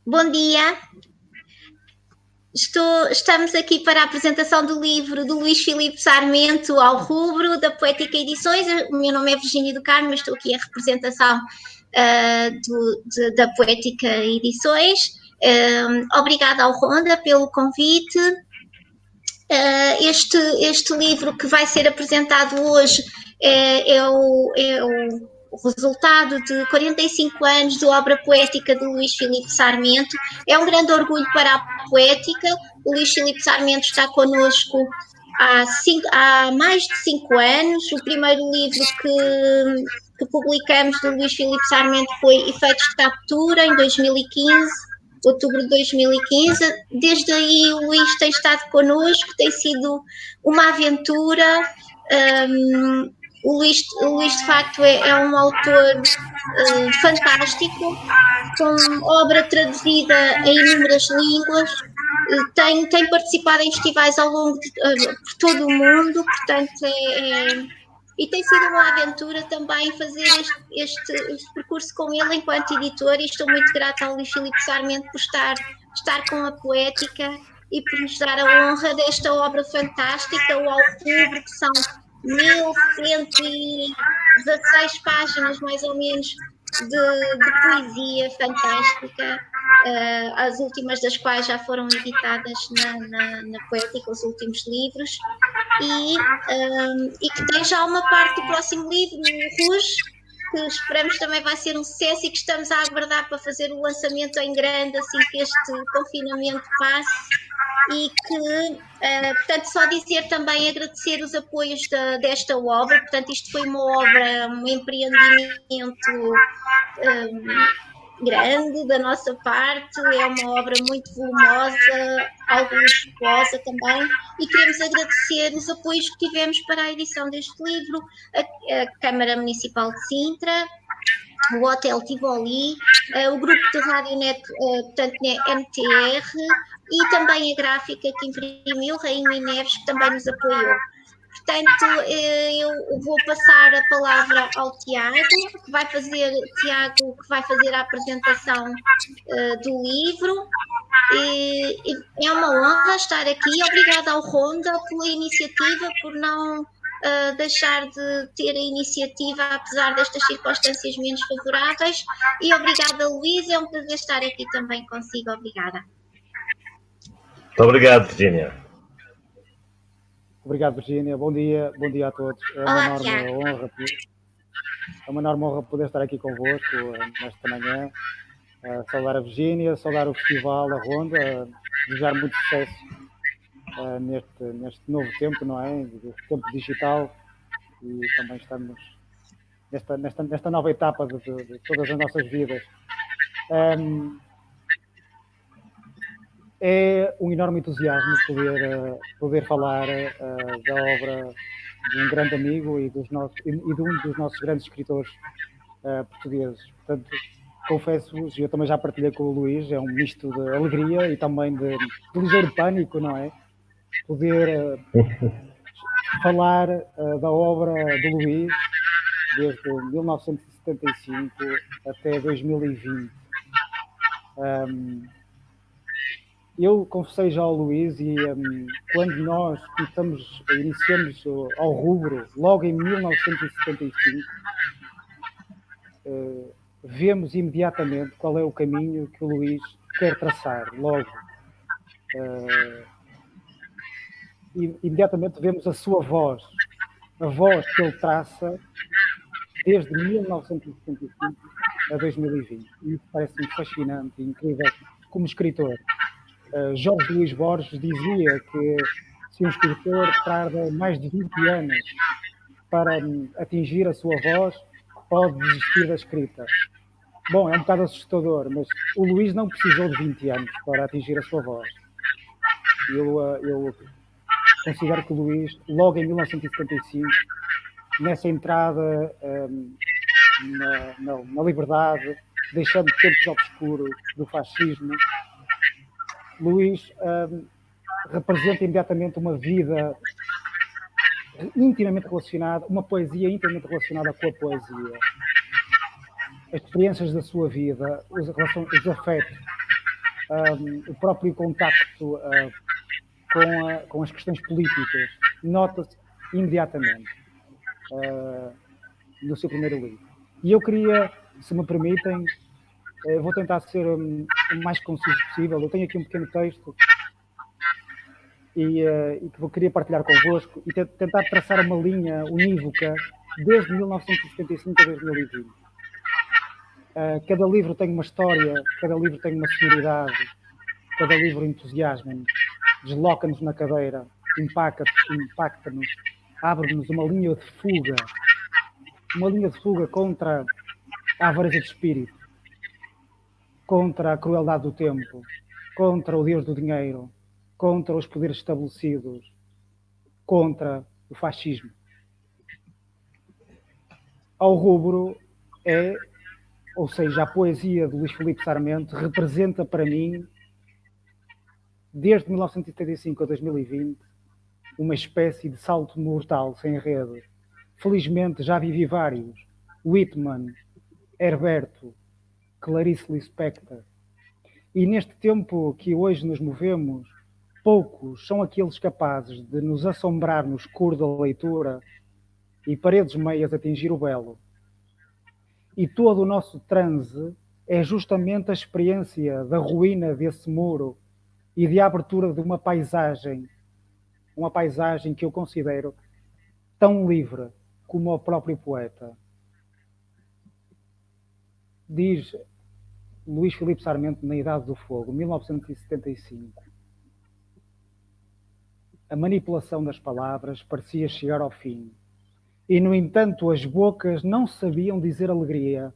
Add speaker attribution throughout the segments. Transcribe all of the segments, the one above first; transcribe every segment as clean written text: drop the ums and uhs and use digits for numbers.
Speaker 1: Bom dia. Estamos aqui para a apresentação do livro do Luís Filipe Sarmento ao rubro da Poética Edições. O meu nome é Virgínia do Carmo, mas estou aqui em representação da Poética Edições. Obrigada ao Ronda pelo convite. Este livro que vai ser apresentado hoje é o resultado de 45 anos de obra poética de Luís Filipe Sarmento. É um grande orgulho para a poética. O Luís Filipe Sarmento está connosco há mais de 5 anos. O primeiro livro que publicamos do Luís Filipe Sarmento foi Efeitos de Captura, em 2015. Outubro de 2015. Desde aí o Luís tem estado connosco, tem sido uma aventura. O Luís de facto é um autor fantástico, com obra traduzida em inúmeras línguas, tem participado em festivais ao longo por todo o mundo, portanto e tem sido uma aventura também fazer este percurso com ele enquanto editor, e estou muito grata ao Luís Filipe Sarmento por estar com a poética e por nos dar a honra desta obra fantástica, o Ao Rubro, que são 1116 páginas, mais ou menos, de poesia fantástica, as últimas das quais já foram editadas na Poética, os últimos livros, e que tem já uma parte do próximo livro, o Rouge, que esperamos também vai ser um sucesso e que estamos a aguardar para fazer o lançamento em grande assim que este confinamento passe. E que, portanto, só dizer também, agradecer os apoios desta obra. Portanto, isto foi uma obra, um empreendimento grande da nossa parte, é uma obra muito volumosa, algo luxuosa também, e queremos agradecer os apoios que tivemos para a edição deste livro, a Câmara Municipal de Sintra, o Hotel Tivoli, o grupo de Radionet, portanto, NTR, e também a gráfica que imprimiu, Rainha Neves, que também nos apoiou. Portanto, eu vou passar a palavra ao Tiago, que vai fazer a apresentação do livro. É uma honra estar aqui. Obrigada ao Ronda pela iniciativa, por não deixar de ter a iniciativa apesar destas circunstâncias menos favoráveis, e obrigada, Luís, é um prazer estar aqui também consigo. Obrigada.
Speaker 2: Muito obrigado, Virgínia.
Speaker 3: Obrigado, Virgínia. Bom dia a todos. É uma enorme honra poder estar aqui convosco nesta manhã. Saudar a Virgínia, saudar o festival, a Ronda, desejar muito sucesso neste novo tempo, não é? Tempo digital, e também estamos nesta nova etapa de todas as nossas vidas. É um enorme entusiasmo poder falar da obra de um grande amigo e de um dos nossos grandes escritores portugueses. Portanto, confesso-vos, eu também já partilhei com o Luís, é um misto de alegria e também de ligeiro pânico, não é? Poder falar da obra do Luís desde 1975 até 2020. Eu confessei já ao Luís, e quando nós iniciamos ao rubro, logo em 1975, vemos imediatamente qual é o caminho que o Luís quer traçar, logo. Imediatamente vemos a sua voz, a voz que ele traça desde 1975 a 2020. E isso parece-me fascinante e incrível como escritor. Jorge Luís Borges dizia que se um escritor tarda mais de 20 anos para atingir a sua voz, pode desistir da escrita. Bom, é um bocado assustador, mas o Luís não precisou de 20 anos para atingir a sua voz. Eu considero que o Luís, logo em 1975, nessa entrada na liberdade, deixando tempos obscuros do fascismo, Luís representa imediatamente uma vida intimamente relacionada, uma poesia intimamente relacionada com a poesia. As experiências da sua vida, os afetos, o próprio contacto com as questões políticas nota-se imediatamente no seu primeiro livro. E eu queria, se me permitem, vou tentar ser o mais conciso possível. Eu tenho aqui um pequeno texto e que queria partilhar convosco e tentar traçar uma linha unívoca desde 1975 a 2020. Cada livro tem uma história, cada livro tem uma sonoridade, cada livro entusiasma-nos, desloca-nos na cadeira, impacta-nos, abre-nos uma linha de fuga contra a avareza de espírito, contra a crueldade do tempo, contra o Deus do dinheiro, contra os poderes estabelecidos, contra o fascismo. Ao rubro ou seja, a poesia de Luís Filipe Sarmento representa para mim, desde 1975 a 2020, uma espécie de salto mortal sem rede. Felizmente já vivi vários. Whitman, Herberto, Clarice Lispector. E neste tempo que hoje nos movemos, poucos são aqueles capazes de nos assombrar no escuro da leitura e paredes meias atingir o belo. E todo o nosso transe é justamente a experiência da ruína desse muro e de abertura de uma paisagem que eu considero tão livre como o próprio poeta. Diz Luís Filipe Sarmento na Idade do Fogo, 1975. A manipulação das palavras parecia chegar ao fim. E, no entanto, as bocas não sabiam dizer alegria.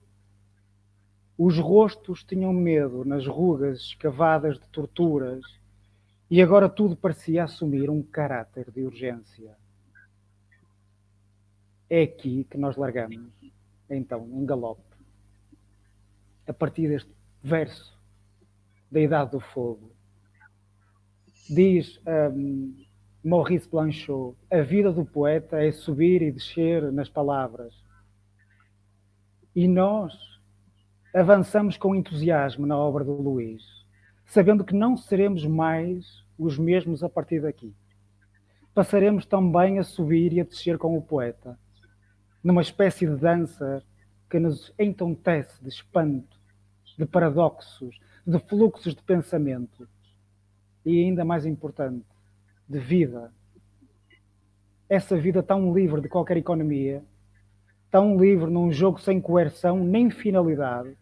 Speaker 3: Os rostos tinham medo nas rugas escavadas de torturas, e agora tudo parecia assumir um caráter de urgência. É aqui que nós largamos, então, em galope. A partir deste verso da Idade do Fogo. Diz Maurice Blanchot, a vida do poeta é subir e descer nas palavras. E nós avançamos com entusiasmo na obra do Luís, sabendo que não seremos mais os mesmos a partir daqui. Passaremos também a subir e a descer com o poeta, numa espécie de dança que nos entontece de espanto, de paradoxos, de fluxos de pensamento e, ainda mais importante, de vida. Essa vida tão livre de qualquer economia, tão livre num jogo sem coerção nem finalidade,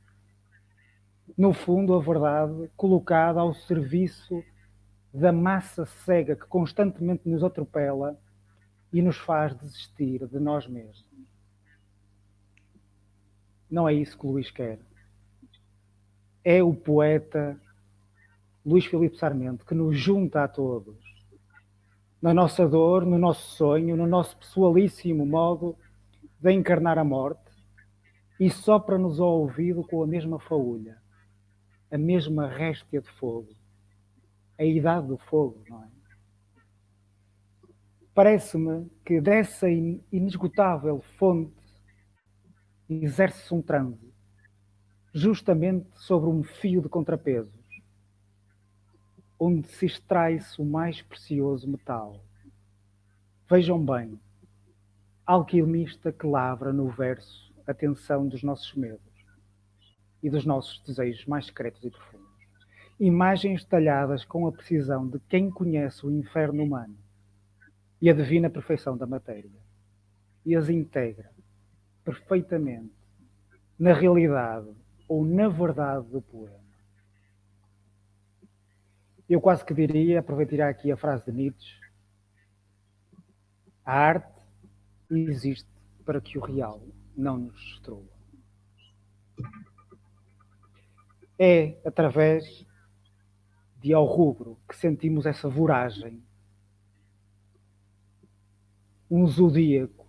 Speaker 3: no fundo, a verdade colocada ao serviço da massa cega que constantemente nos atropela e nos faz desistir de nós mesmos. Não é isso que o Luís quer. É o poeta Luís Filipe Sarmento que nos junta a todos, na nossa dor, no nosso sonho, no nosso pessoalíssimo modo de encarnar a morte, e sopra-nos ao ouvido com a mesma faúlha, a mesma réstia de fogo, a idade do fogo, não é? Parece-me que dessa inesgotável fonte exerce-se um transe, justamente sobre um fio de contrapesos, onde se extrai-se o mais precioso metal. Vejam bem, alquimista que lavra no verso a tensão dos nossos medos e dos nossos desejos mais secretos e profundos. Imagens detalhadas com a precisão de quem conhece o inferno humano e a divina perfeição da matéria, e as integra perfeitamente na realidade ou na verdade do poema. Eu quase que diria, aproveitaria aqui a frase de Nietzsche, a arte existe para que o real não nos destrua. É através de ao rubro que sentimos essa voragem, um zodíaco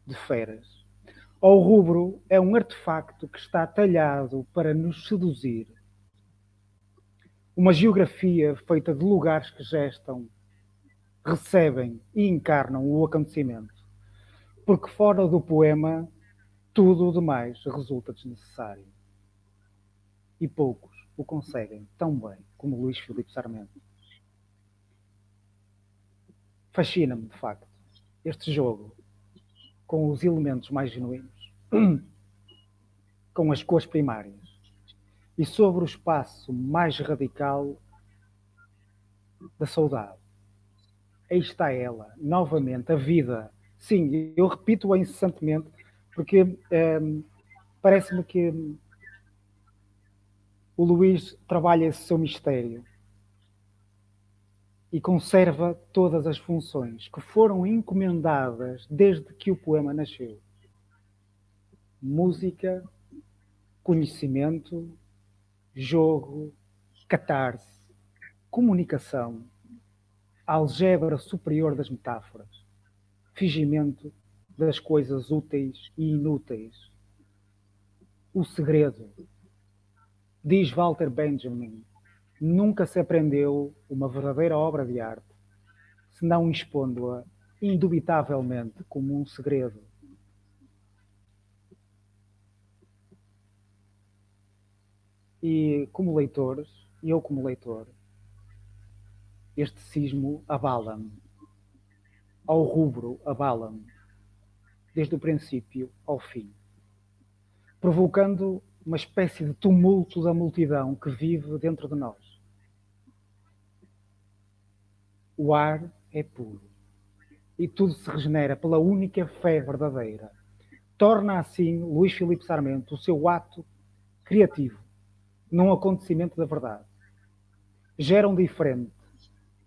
Speaker 3: de feras. Ao rubro é um artefacto que está talhado para nos seduzir. Uma geografia feita de lugares que gestam, recebem e encarnam o acontecimento. Porque fora do poema, tudo o demais resulta desnecessário. E poucos o conseguem tão bem como Luís Filipe Sarmento. Fascina-me, de facto, este jogo com os elementos mais genuínos, com as cores primárias, e sobre o espaço mais radical da saudade. Aí está ela, novamente, a vida. Sim, eu repito-a incessantemente, porque parece-me que o Luís trabalha esse seu mistério e conserva todas as funções que foram encomendadas desde que o poema nasceu. Música, conhecimento, jogo, catarse, comunicação, algébra superior das metáforas, fingimento das coisas úteis e inúteis. O segredo, diz Walter Benjamin, nunca se aprendeu uma verdadeira obra de arte, senão expondo-a indubitavelmente como um segredo. E como leitores, eu como leitor, este cismo abala-me. Ao rubro abala-me, desde o princípio ao fim, provocando uma espécie de tumulto da multidão que vive dentro de nós. O ar é puro e tudo se regenera pela única fé verdadeira. Torna assim Luís Filipe Sarmento o seu ato criativo num acontecimento da verdade. Gera um diferente,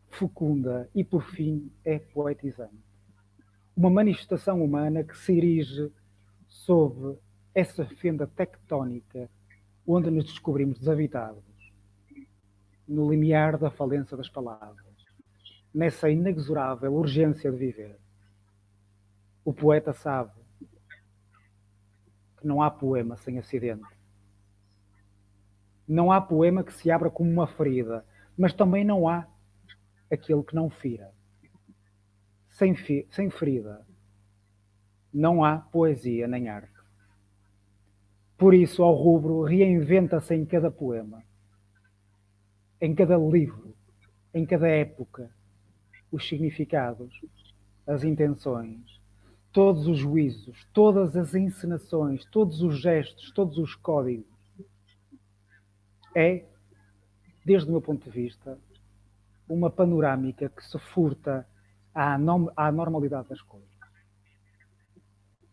Speaker 3: fecunda e, por fim, é poetizante. Uma manifestação humana que se erige sob essa fenda tectónica onde nos descobrimos desabitados, no limiar da falência das palavras, nessa inexorável urgência de viver. O poeta sabe que não há poema sem acidente. Não há poema que se abra como uma ferida, mas também não há aquele que não fira. Sem ferida, não há poesia nem arte. Por isso, ao rubro, reinventa-se em cada poema, em cada livro, em cada época, os significados, as intenções, todos os juízos, todas as encenações, todos os gestos, todos os códigos. É, desde o meu ponto de vista, uma panorâmica que se furta à normalidade das coisas.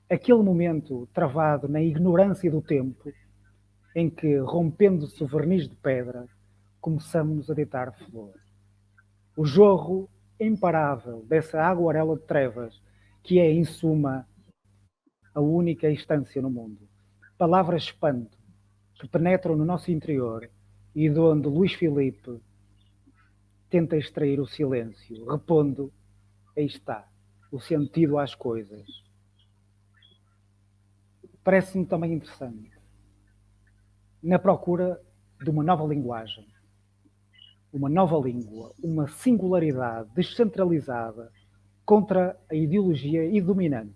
Speaker 3: Aquele momento travado na ignorância do tempo, em que, rompendo-se o verniz de pedra, começamos a deitar flor. O jorro imparável dessa aguarela de trevas, que é, em suma, a única instância no mundo. Palavras espanto, que penetram no nosso interior e de onde Luís Filipe tenta extrair o silêncio, repondo, aí está, o sentido às coisas. Parece-me também interessante, na procura de uma nova linguagem, uma nova língua, uma singularidade descentralizada contra a ideologia dominante,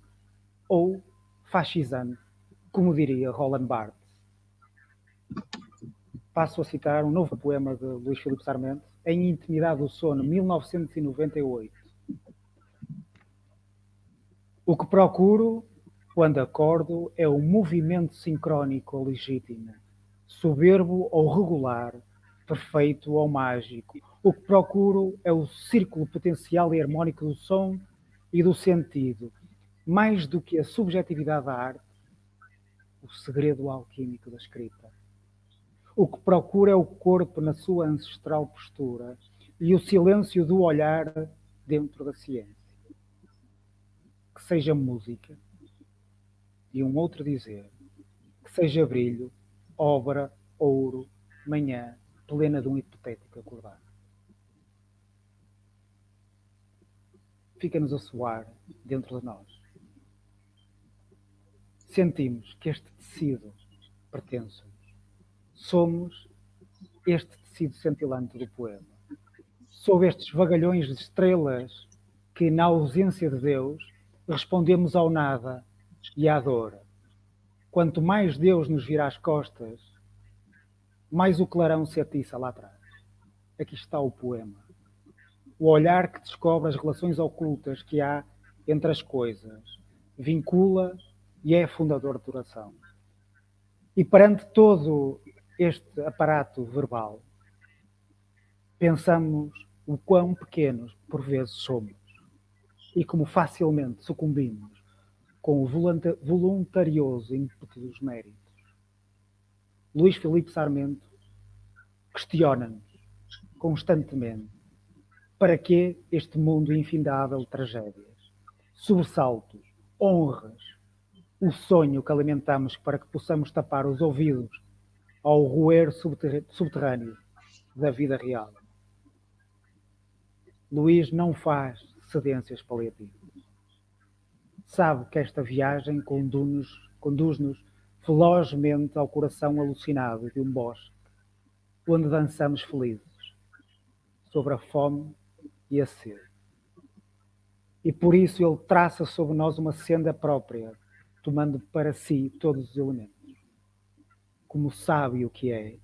Speaker 3: ou fascisante, como diria Roland Barthes. Passo a citar um novo poema de Luís Filipe Sarmento, Em Intimidade do Sono, 1998. O que procuro, quando acordo, é o movimento sincrónico ou legítimo, soberbo ou regular, perfeito ou mágico. O que procuro é o círculo potencial e harmónico do som e do sentido, mais do que a subjetividade da arte, o segredo alquímico da escrita. O que procura é o corpo na sua ancestral postura e o silêncio do olhar dentro da ciência. Que seja música, e um outro dizer, que seja brilho, obra, ouro, manhã, plena de um hipotético acordar. Fica-nos a soar dentro de nós. Sentimos que este tecido pertence-nos. Somos este tecido cintilante do poema. Sob estes vagalhões de estrelas que, na ausência de Deus, respondemos ao nada e à dor. Quanto mais Deus nos vira as costas, mais o clarão se atiça lá atrás. Aqui está o poema. O olhar que descobre as relações ocultas que há entre as coisas, vincula e é fundador de oração. E perante todo este aparato verbal, pensamos o quão pequenos por vezes somos e como facilmente sucumbimos com o voluntarioso ímpeto dos méritos. Luís Filipe Sarmento questiona-nos constantemente para que este mundo infindável de tragédias, sobressaltos, honras, o sonho que alimentamos para que possamos tapar os ouvidos ao roer subterrâneo da vida real. Luís não faz cedências paliativas. Sabe que esta viagem conduz-nos velozmente ao coração alucinado de um bosque, onde dançamos felizes, sobre a fome e a sede. E por isso ele traça sobre nós uma senda própria, tomando para si todos os elementos. Como sabe o que é,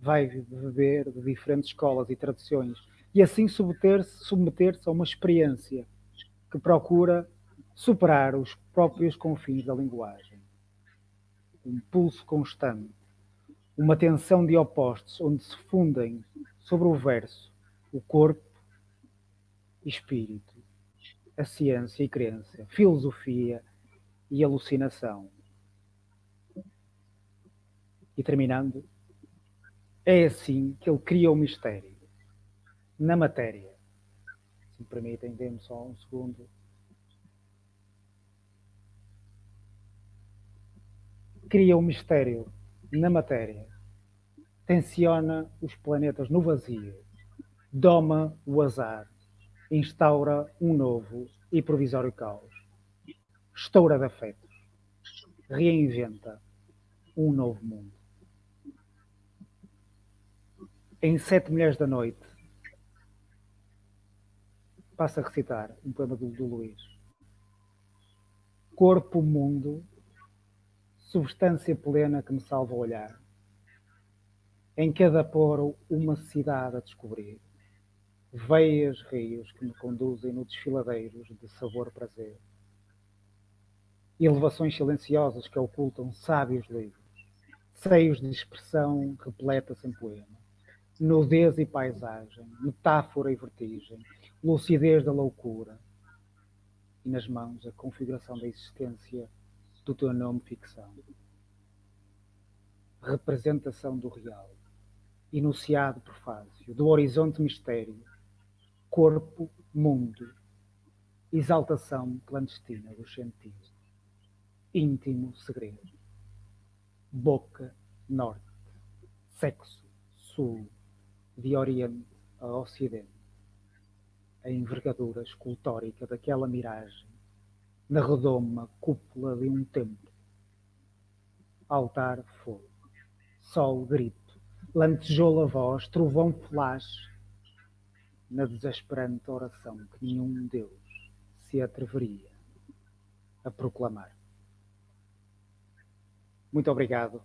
Speaker 3: vai beber de diferentes escolas e tradições e assim submeter-se a uma experiência que procura superar os próprios confins da linguagem. Um pulso constante, uma tensão de opostos onde se fundem sobre o verso o corpo e espírito, a ciência e crença, filosofia e alucinação. E terminando, é assim que ele cria o mistério na matéria. Se me permitem, dê-me só um segundo. Cria o mistério na matéria, tensiona os planetas no vazio, doma o azar, instaura um novo e provisório caos, estoura de afetos, reinventa um novo mundo. Em 7 Mulheres da Noite, passa a recitar um poema do Luís. Corpo, mundo, substância plena que me salva o olhar. Em cada poro uma cidade a descobrir. Veias, rios que me conduzem no desfiladeiros de sabor-prazer. Elevações silenciosas que ocultam sábios livros. Seios de expressão repleta-se em poema. Nudez e paisagem, metáfora e vertigem, lucidez da loucura. E nas mãos a configuração da existência do teu nome ficção. Representação do real. Enunciado prefácio, do horizonte mistério. Corpo, mundo. Exaltação clandestina dos sentidos. Íntimo segredo. Boca, norte. Sexo, sul. De oriente a ocidente. A envergadura escultórica daquela miragem. Na redoma cúpula de um templo. Altar, fogo. Sol, grito. Lantejoula, voz. Trovão, flash. Na desesperante oração que nenhum Deus se atreveria a proclamar. Muito obrigado.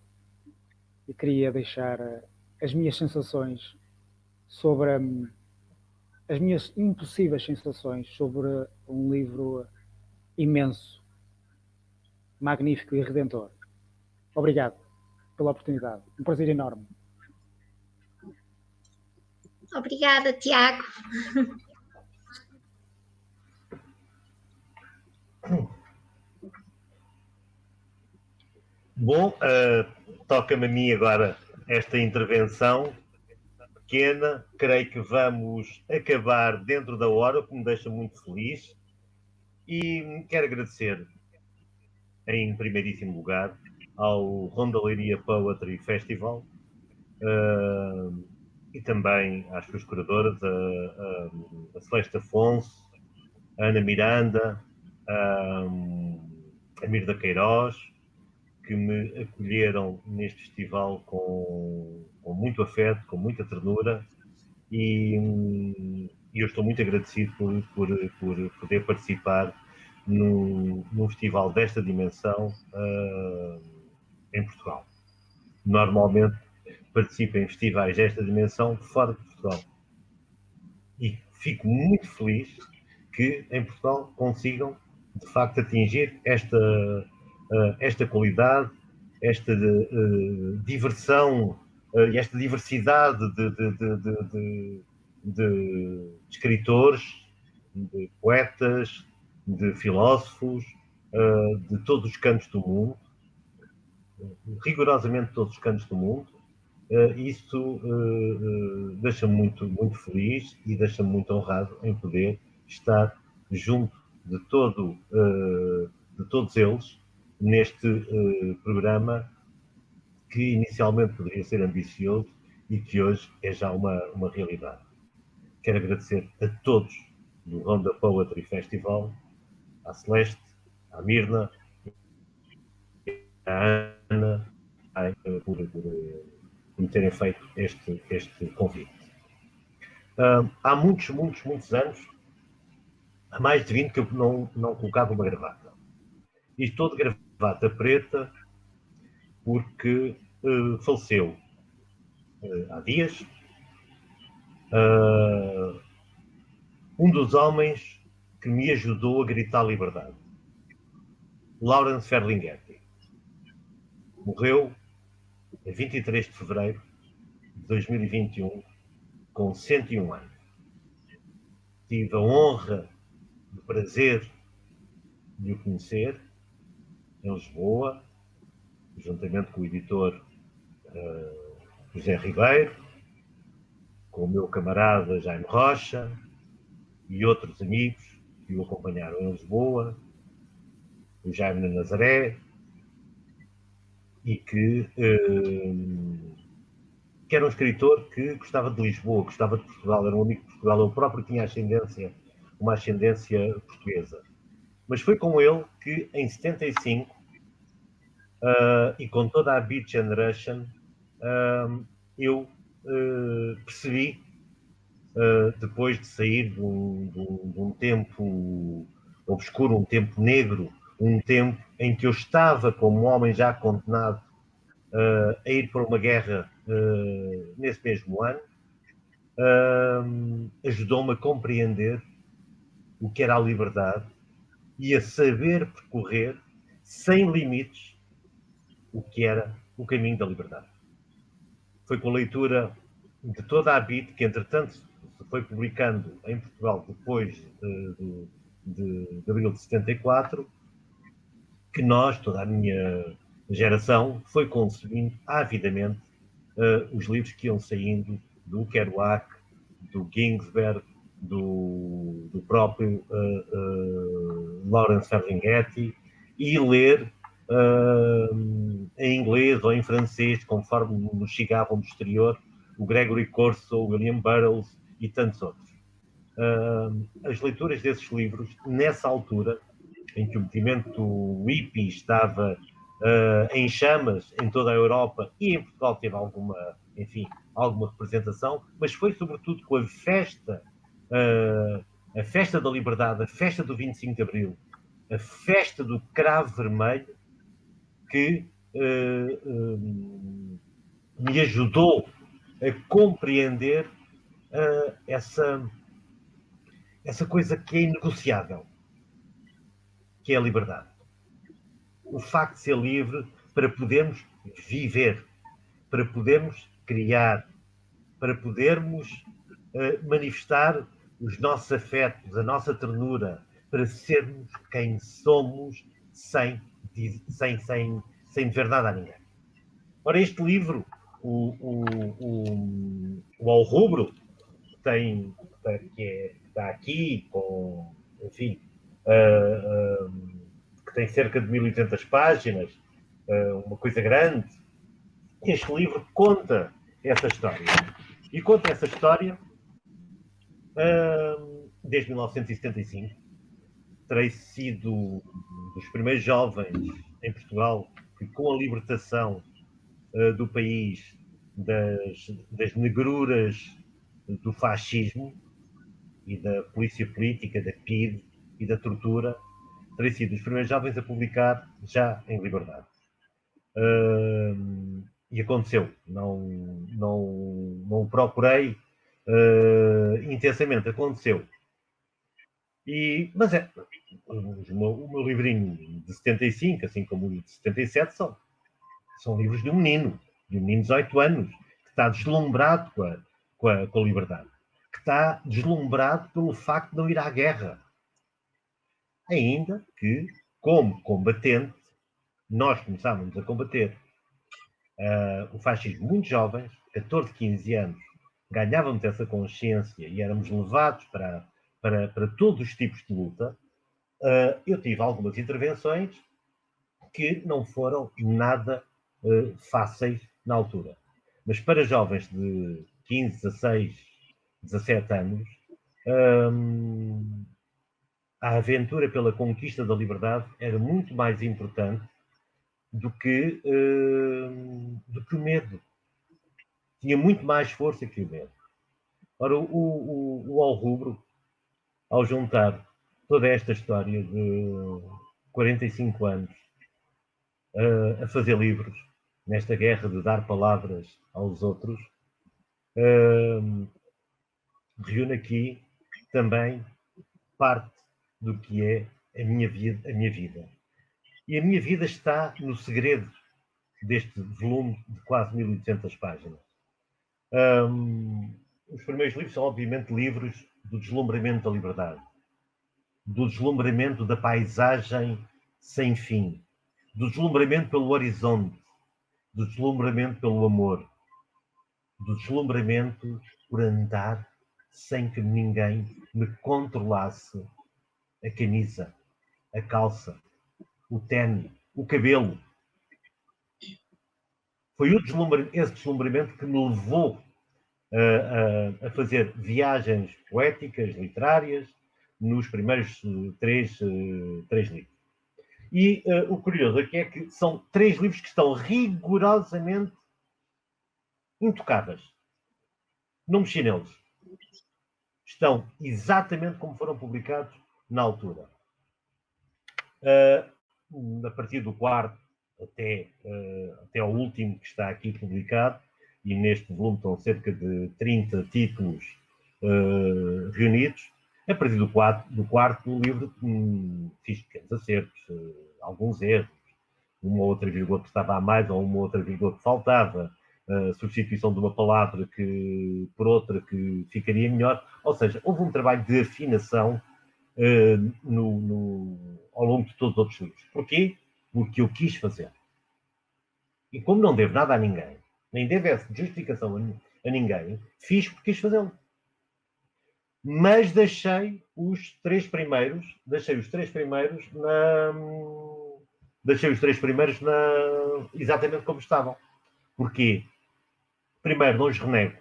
Speaker 3: E queria deixar as minhas sensações sobre as minhas impossíveis sensações sobre um livro imenso, magnífico e redentor. Obrigado pela oportunidade. Um prazer enorme.
Speaker 1: Obrigada, Tiago.
Speaker 2: Bom, toca-me a mim agora esta intervenção pequena. Creio que vamos acabar dentro da hora, o que me deixa muito feliz. E quero agradecer, em primeiríssimo lugar, ao Rondaleiria Poetry Festival e também às suas curadoras, a Celeste Afonso, a Ana Miranda, a Mirda Queiroz, que me acolheram neste festival com muito afeto, com muita ternura, e eu estou muito agradecido por poder participar num festival desta dimensão em Portugal. Normalmente participe em festivais desta dimensão fora de Portugal. E fico muito feliz que em Portugal consigam, de facto, atingir esta qualidade, esta diversão e esta diversidade de escritores, de poetas, de filósofos, de todos os cantos do mundo, rigorosamente todos os cantos do mundo. Isso deixa-me muito, muito feliz e deixa-me muito honrado em poder estar junto de todos eles neste programa que inicialmente poderia ser ambicioso e que hoje é já uma realidade. Quero agradecer a todos do Ronda Poetry Festival, à Celeste, à Mirna, à Ana, por me terem feito este convite. Há muitos anos, há mais de 20 que eu não colocava uma gravata. E estou de gravata preta porque faleceu há dias um dos homens que me ajudou a gritar liberdade. Lawrence Ferlinghetti. Morreu a 23 de fevereiro de 2021, com 101 anos. Tive a honra, o prazer de o conhecer em Lisboa, juntamente com o editor José Ribeiro, com o meu camarada Jaime Rocha e outros amigos que o acompanharam em Lisboa, o Jaime de Nazaré, e que era um escritor que gostava de Lisboa, gostava de Portugal, era um amigo de Portugal. Eu próprio tinha uma ascendência portuguesa. Mas foi com ele que, em 75, e com toda a Beat Generation, eu percebi, depois de sair de um tempo obscuro, um tempo negro, um tempo em que eu estava como homem já condenado a ir para uma guerra nesse mesmo ano, ajudou-me a compreender o que era a liberdade e a saber percorrer sem limites o que era o caminho da liberdade. Foi com a leitura de toda a Beat, que entretanto se foi publicando em Portugal depois de abril de 74, que nós, toda a minha geração, foi consumindo avidamente os livros que iam saindo do Kerouac, do Ginsberg, do próprio Lawrence Ferlinghetti, e ler em inglês ou em francês, conforme nos chegavam do exterior, o Gregory Corso, o William Burroughs e tantos outros. As leituras desses livros, nessa altura, em que o movimento hippie estava em chamas em toda a Europa e em Portugal teve alguma representação, mas foi sobretudo com a festa da liberdade, a festa do 25 de Abril, a festa do Cravo Vermelho, que me ajudou a compreender essa coisa que é inegociável, que é a liberdade. O facto de ser livre para podermos viver, para podermos criar, para podermos manifestar os nossos afetos, a nossa ternura, para sermos quem somos sem dever nada a ninguém. Ora, este livro, o Ao Rubro, que está aqui, com, enfim, que tem cerca de 1800 páginas, uma coisa grande. Este livro conta essa história. E conta essa história desde 1975. Terei sido dos primeiros jovens em Portugal que, com a libertação do país das negruras do fascismo e da polícia política, da PIDE e da tortura, terei sido dos primeiros jovens a publicar já em liberdade. E aconteceu. Não o procurei intensamente. Aconteceu. Mas o meu livrinho de 75, assim como o de 77, são livros de um menino de 18 anos, que está deslumbrado com a liberdade, que está deslumbrado pelo facto de não ir à guerra. Ainda que, como combatente, nós começávamos a combater o fascismo muito jovens, 14, 15 anos, ganhávamos essa consciência e éramos levados para todos os tipos de luta. Eu tive algumas intervenções que não foram nada fáceis na altura. Mas para jovens de 15, 16, 17 anos, a aventura pela conquista da liberdade era muito mais importante do que o medo. Tinha muito mais força que o medo. Ora, o Al Rubro, ao juntar toda esta história de 45 anos a fazer livros, nesta guerra de dar palavras aos outros, reúne aqui também parte do que é a minha vida. E a minha vida está no segredo deste volume de quase 1800 páginas. Os primeiros livros são, obviamente, livros do deslumbramento da liberdade, do deslumbramento da paisagem sem fim, do deslumbramento pelo horizonte, do deslumbramento pelo amor, do deslumbramento por andar sem que ninguém me controlasse a camisa, a calça, o ténis, o cabelo. Foi esse deslumbramento que me levou a fazer viagens poéticas, literárias, nos primeiros três livros. E o curioso aqui é que são 3 livros que estão rigorosamente intocáveis. Não mexi neles. Estão exatamente como foram publicados na altura. A partir do 4º até ao último que está aqui publicado, e neste volume estão cerca de 30 títulos reunidos. A partir do 4º livro fiz pequenos acertos, alguns erros, uma ou outra vírgula que estava a mais ou uma ou outra vírgula que faltava, substituição de uma palavra por outra que ficaria melhor. Ou seja, houve um trabalho de afinação ao longo de todos os outros livros. Porquê? Porque eu quis fazer. E como não devo nada a ninguém, nem devo essa justificação a ninguém, fiz porque quis fazê-lo. Mas deixei os três primeiros exatamente como estavam. Porquê? Primeiro, não os renego.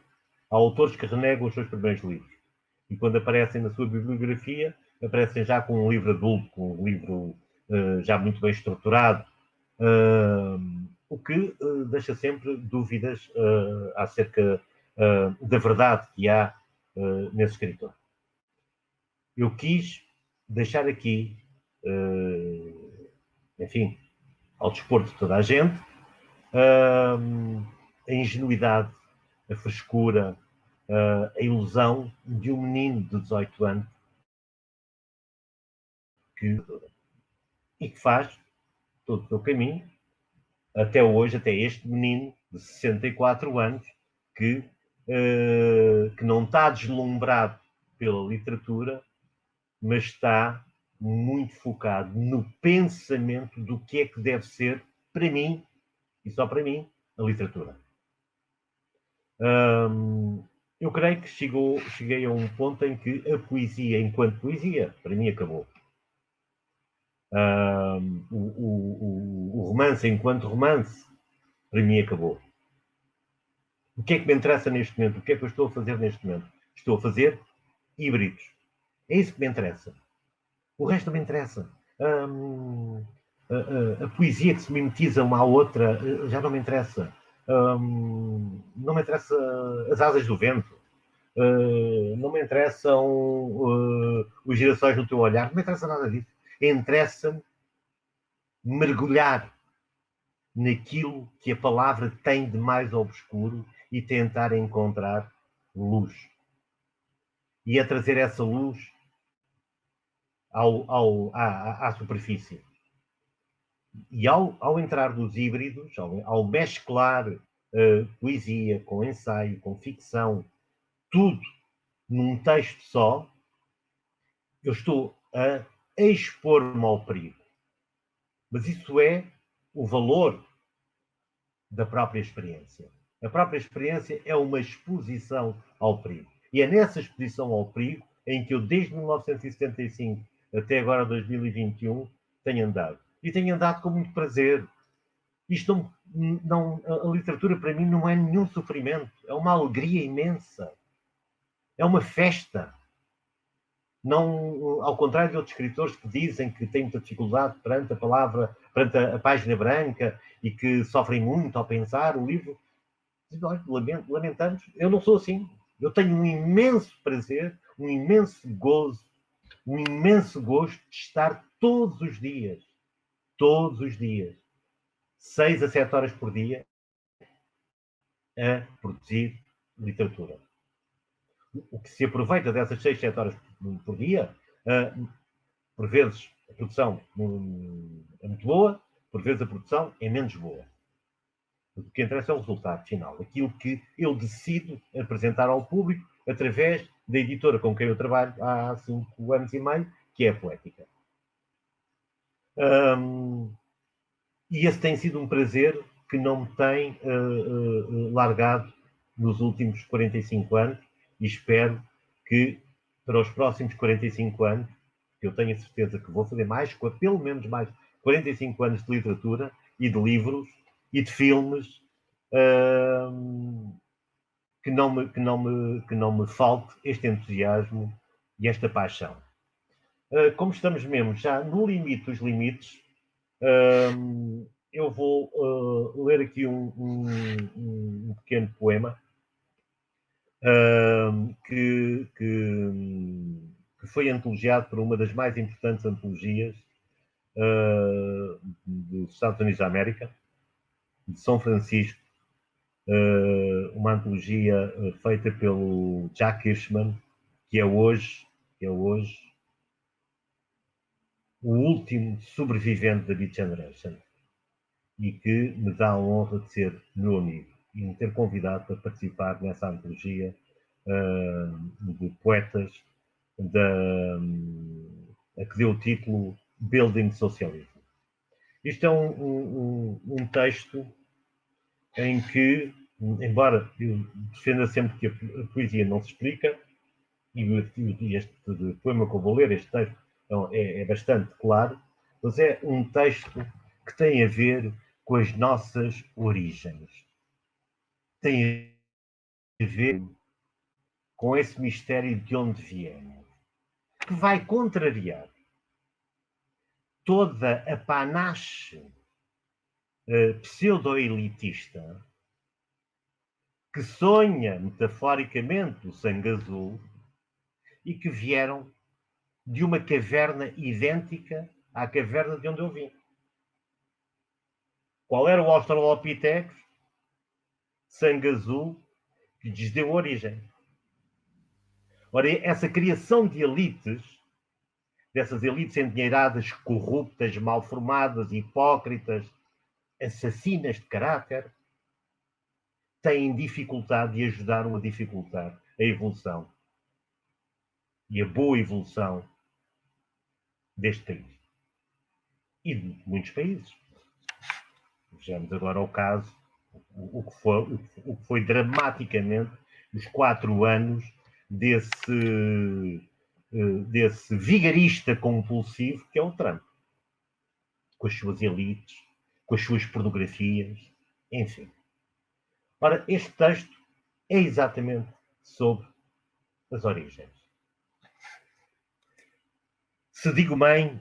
Speaker 2: Há autores que renegam os seus primeiros livros. E quando aparecem na sua bibliografia, aparecem já com um livro adulto, com um livro já muito bem estruturado, o que deixa sempre dúvidas acerca da verdade que há nesse escritor. Eu quis deixar aqui, enfim, ao dispor de toda a gente, a ingenuidade, a frescura, a ilusão de um menino de 18 anos que faz todo o seu caminho até hoje, até este menino de 64 anos que não está deslumbrado pela literatura, mas está muito focado no pensamento do que é que deve ser, para mim, e só para mim, a literatura. Eu creio que cheguei a um ponto em que a poesia, enquanto poesia, para mim acabou. O romance, enquanto romance, para mim acabou. O que é que me interessa neste momento? O que é que eu estou a fazer neste momento? Estou a fazer híbridos. É isso que me interessa. O resto não me interessa. A poesia que se mimetiza uma à outra já não me interessa. Não me interessa as asas do vento. Não me interessam os girassóis no teu olhar. Não me interessa nada disso. Interessa-me mergulhar naquilo que a palavra tem de mais obscuro e tentar encontrar luz. E a trazer essa luz à superfície. E ao entrar dos híbridos, ao mesclar poesia com ensaio, com ficção, tudo num texto só, eu estou a expor-me ao perigo. Mas isso é o valor da própria experiência. A própria experiência é uma exposição ao perigo. E é nessa exposição ao perigo em que eu, desde 1975 até agora 2021, tenho andado. E tenho andado com muito prazer. Isto a literatura para mim não é nenhum sofrimento, é uma alegria imensa. É uma festa. Não, ao contrário de outros escritores que dizem que têm muita dificuldade perante a palavra, perante a página branca e que sofrem muito ao pensar o livro, lamentamos. Eu não sou assim. Eu tenho um imenso prazer, um imenso gozo, um imenso gosto de estar todos os dias, 6 a 7 horas por dia, a produzir literatura. O que se aproveita dessas 6, 7 horas por dia, por vezes a produção é muito boa, por vezes a produção é menos boa. O que interessa é o resultado final, aquilo que eu decido apresentar ao público através da editora com quem eu trabalho há 5 anos e meio, que é a Poética. E esse tem sido um prazer que não me tem largado nos últimos 45 anos e espero que para os próximos 45 anos, que eu tenho a certeza que vou fazer pelo menos mais 45 anos de literatura e de livros e de filmes, que não me falte este entusiasmo e esta paixão. Como estamos mesmo já no limite dos limites, eu vou ler aqui um pequeno poema que foi antologiado por uma das mais importantes antologias dos Estados Unidos da América, de São Francisco, uma antologia feita pelo Jack Hirschman, que é hoje o último sobrevivente da Beat Generation e que me dá a honra de ser meu amigo e me ter convidado para participar nessa antologia de poetas a que deu o título Building Socialism. Isto é um texto em que, embora eu defenda sempre que a poesia não se explica, e este poema que eu vou ler, este texto, é bastante claro, mas é um texto que tem a ver com as nossas origens. Tem a ver com esse mistério de onde viemos, que vai contrariar toda a panache pseudo-elitista que sonha metaforicamente o sangue azul e que vieram de uma caverna idêntica à caverna de onde eu vim. Qual era o Australopithecus? Sangue azul, que lhes deu origem. Ora, essa criação de elites, dessas elites endinheiradas, corruptas, mal formadas, hipócritas, assassinas de caráter, têm dificuldade e ajudaram a dificultar a evolução e a boa evolução deste país e de muitos países. Vejamos agora o caso, o que foi dramaticamente os 4 anos desse vigarista compulsivo que é o Trump, com as suas elites, com as suas pornografias, enfim. Ora, este texto é exatamente sobre as origens. Se digo mãe,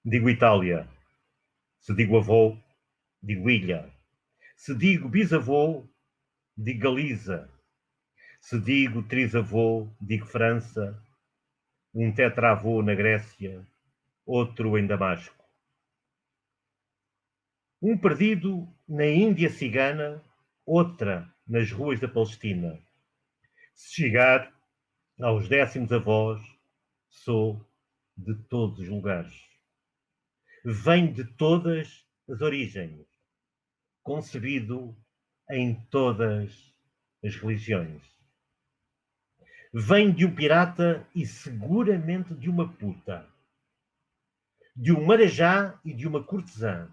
Speaker 2: digo Itália. Se digo avô, digo ilha. Se digo bisavô, digo Galiza. Se digo trisavô, digo França. Um tetravô na Grécia, outro em Damasco. Um perdido na Índia cigana, outra nas ruas da Palestina. Se chegar aos 10º avós, sou de todos os lugares. Venho de todas as origens, concebido em todas as religiões. Venho de um pirata e seguramente de uma puta, de um marajá e de uma cortesã,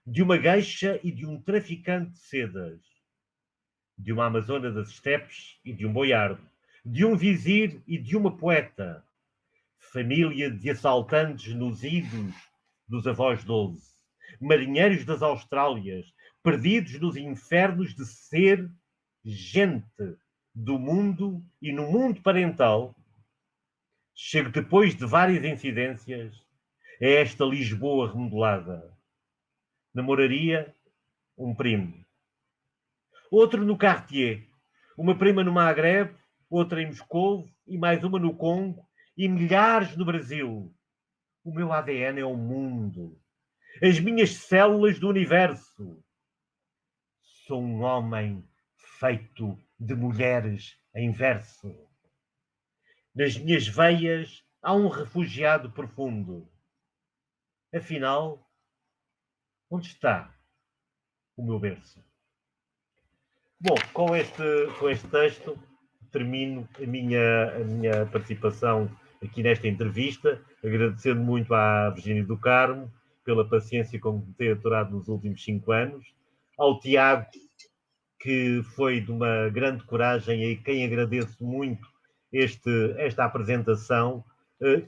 Speaker 2: de uma gueixa e de um traficante de sedas, de uma amazona das estepes e de um boiardo, de um vizir e de uma poeta, família de assaltantes nos idos dos avós 12, marinheiros das Austrálias, perdidos nos infernos de ser gente do mundo e no mundo parental. Chego depois de várias incidências a esta Lisboa remodelada. Namoraria um primo, outro no Cartier, uma prima no Magreb, outra em Moscou e mais uma no Congo e milhares no Brasil. O meu ADN é o mundo, as minhas células do universo. Sou um homem feito de mulheres em verso. Nas minhas veias há um refugiado profundo. Afinal, onde está o meu berço? Bom, com este texto termino a minha participação aqui nesta entrevista, agradecendo muito à Virgínia do Carmo pela paciência com que me tem aturado nos últimos 5 anos, ao Tiago, que foi de uma grande coragem e a quem agradeço muito esta apresentação,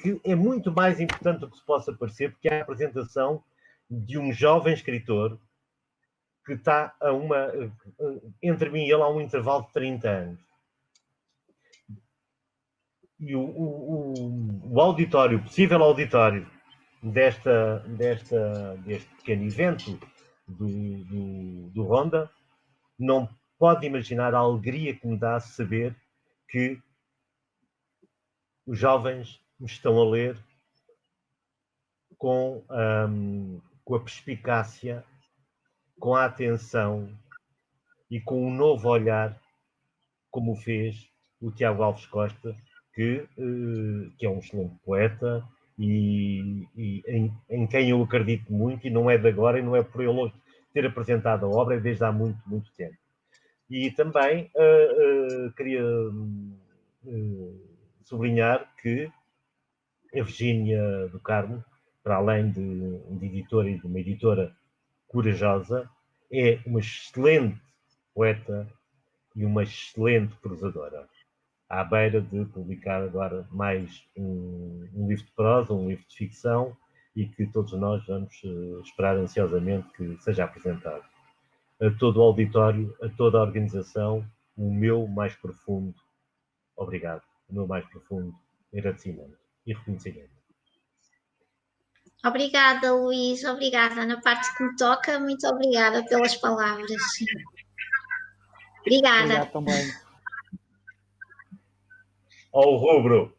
Speaker 2: que é muito mais importante do que se possa parecer, porque é a apresentação de um jovem escritor que está entre mim e ele há um intervalo de 30 anos. E o auditório, o possível auditório deste pequeno evento do Ronda, não pode imaginar a alegria que me dá saber que os jovens me estão a ler com a perspicácia, com a atenção e com um novo olhar, como fez o Tiago Alves Costa, que é um excelente poeta e em quem eu acredito muito, e não é de agora, e não é por ele ter apresentado a obra, é desde há muito, muito tempo. E também queria sublinhar que a Virgínia do Carmo, para além de editora e de uma editora corajosa, é uma excelente poeta e uma excelente prosadora, à beira de publicar agora mais um livro de prosa, um livro de ficção, e que todos nós vamos esperar ansiosamente que seja apresentado. A todo o auditório, a toda a organização, o meu mais profundo obrigado, o meu mais profundo agradecimento e reconhecimento.
Speaker 1: Obrigada, Luís. Obrigada. Na parte que me toca, muito obrigada pelas palavras. Obrigada.
Speaker 3: Obrigado também.
Speaker 2: Ao rubro.